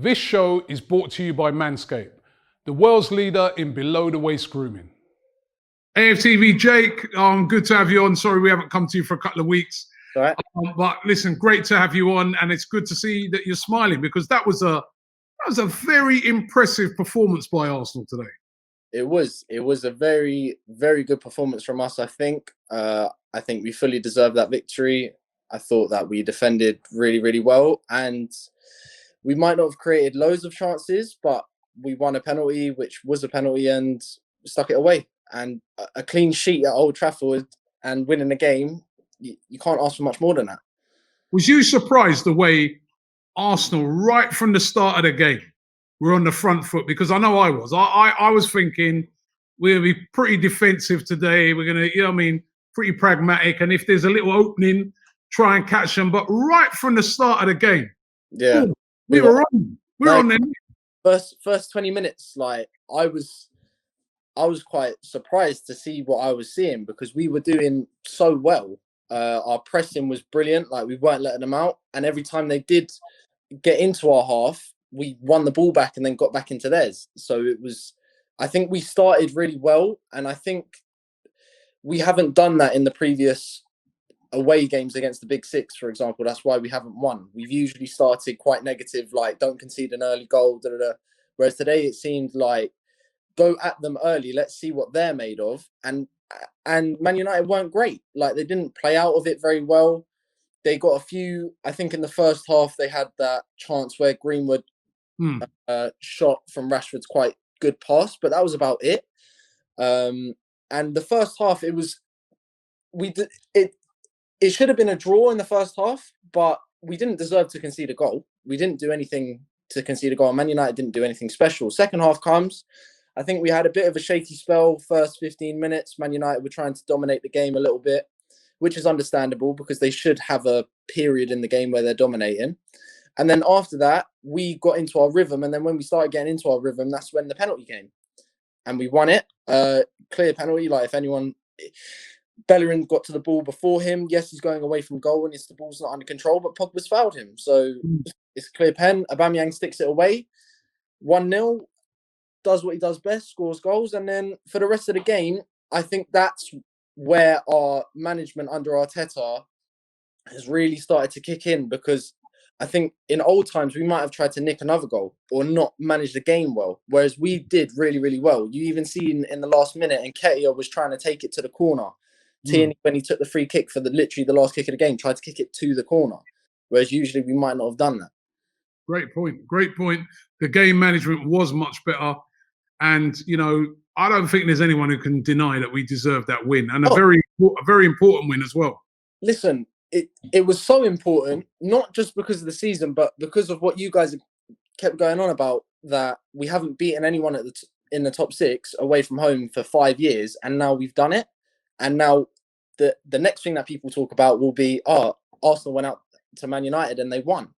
This show is brought to you by Manscaped, the world's leader in below-the-waist grooming. AFTV, Jake, good to have you on. Sorry we haven't come to you for a couple of weeks. All right. But listen, great to have you on, and it's good to see that you're smiling because that was a very impressive performance by Arsenal today. It was a very, very good performance from us, I think. I think we fully deserved that victory. I thought that we defended really, really well, and we might not have created loads of chances, but we won a penalty, which was a penalty, and stuck it away. And a clean sheet at Old Trafford and winning the game, you can't ask for much more than that. Was you surprised the way Arsenal, right from the start of the game, were on the front foot? Because I know I was. I was thinking we're going to be pretty defensive today. We're going to, pretty pragmatic. And if there's a little opening, try and catch them. But right from the start of the game, we were on. We were on there. First 20 minutes, I was quite surprised to see what I was seeing because we were doing so well. Our pressing was brilliant. We weren't letting them out. And every time they did get into our half, we won the ball back and then got back into theirs. So I think we started really well. And I think we haven't done that in the previous away games against the Big Six, for example. That's why we haven't won. We've usually started quite negative, don't concede an early goal, whereas today it seemed like go at them early, let's see what they're made of. And Man United weren't great. They didn't play out of it very well. They got a few, I think in the first half, they had that chance where Greenwood shot from Rashford's quite good pass, but that was about it. And the first half, it should have been a draw in the first half, but we didn't deserve to concede a goal. We didn't do anything to concede a goal. Man United didn't do anything special. Second half comes. I think we had a bit of a shaky spell first 15 minutes. Man United were trying to dominate the game a little bit, which is understandable because they should have a period in the game where they're dominating. And then after that, we got into our rhythm. And then when we started getting into our rhythm, that's when the penalty came. And we won it. Clear penalty. If anyone... Bellerin got to the ball before him. Yes, he's going away from goal and the ball's not under control, but Pogba's fouled him. So it's a clear pen. Aubameyang sticks it away. 1-0. Does what he does best, scores goals. And then for the rest of the game, I think that's where our management under Arteta has really started to kick in, because I think in old times we might have tried to nick another goal or not manage the game well, whereas we did really, really well. You even see in the last minute, and Nketiah was trying to take it to the corner. Tierney, when he took the free kick for literally the last kick of the game, tried to kick it to the corner, whereas usually we might not have done that. Great point. The game management was much better. And, I don't think there's anyone who can deny that we deserve that win, and a very important win as well. Listen, it was so important, not just because of the season, but because of what you guys kept going on about, that we haven't beaten anyone in the top six away from home for 5 years, and now we've done it. And now the next thing that people talk about will be, Arsenal went out to Man United and they won.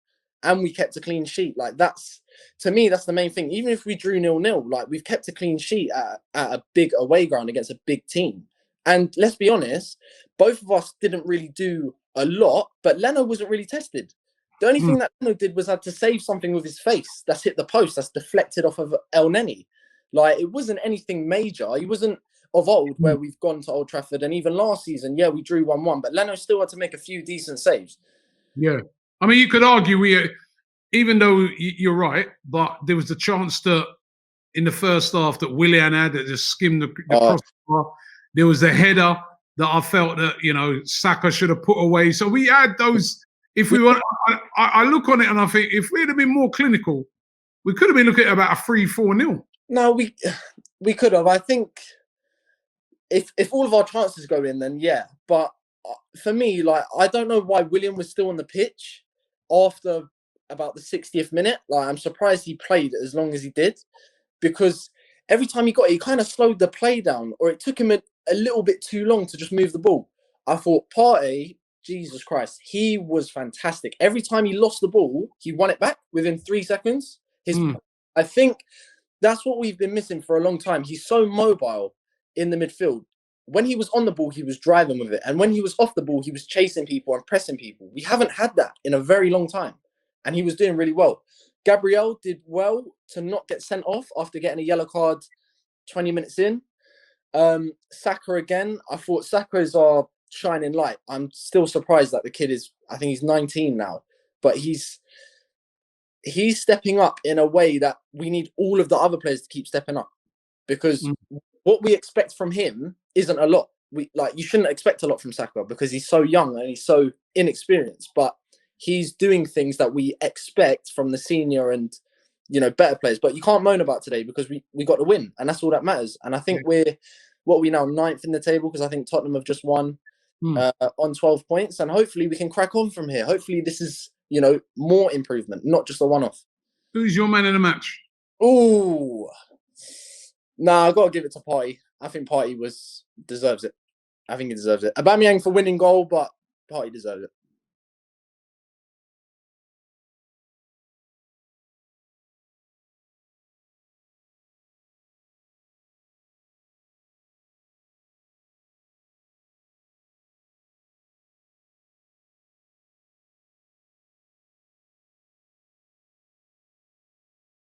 And we kept a clean sheet. To me, that's the main thing. Even if we drew 0-0, we've kept a clean sheet at a big away ground against a big team. And let's be honest, both of us didn't really do a lot, but Leno wasn't really tested. The only thing that Leno did was had to save something with his face that's hit the post, that's deflected off of El Neni. It wasn't anything major. He wasn't of old where we've gone to Old Trafford, and even last season, we drew 1-1, but Leno still had to make a few decent saves. Yeah. You could argue even though you're right, but there was the chance that in the first half that Willian had that just skimmed the crossbar. There was a header that I felt that, Saka should have put away. So we had those. If we were, I look on it and I think if we'd have been more clinical, we could have been looking at about a 3-4-0. No, we could have. I think if all of our chances go in, then yeah. But for me, I don't know why William was still on the pitch after about the 60th minute. I'm surprised he played as long as he did, because every time he got it, he kind of slowed the play down, or it took him a little bit too long to just move the ball. I thought Partey, Jesus Christ, he was fantastic. Every time he lost the ball, he won it back within 3 seconds. I think that's what we've been missing for a long time. He's so mobile in the midfield. When he was on the ball, he was driving with it. And when he was off the ball, he was chasing people and pressing people. We haven't had that in a very long time. And he was doing really well. Gabriel did well to not get sent off after getting a yellow card 20 minutes in. Saka again. I thought Saka is our shining light. I'm still surprised that the kid is, I think he's 19 now, but he's stepping up in a way that we need all of the other players to keep stepping up, because what we expect from him isn't a lot. You shouldn't expect a lot from Saka because he's so young and he's so inexperienced, but he's doing things that we expect from the senior and, better players. But you can't moan about today because we got the win, and that's all that matters. And I think we're 9th in the table, because I think Tottenham have just won on 12 points, and hopefully we can crack on from here. Hopefully this is, more improvement, not just a one-off. Who's your man in the match? Ooh. Nah, I've got to give it to Partey. I think Partey deserves it. I think he deserves it. Aubameyang for winning goal, but Partey deserves it.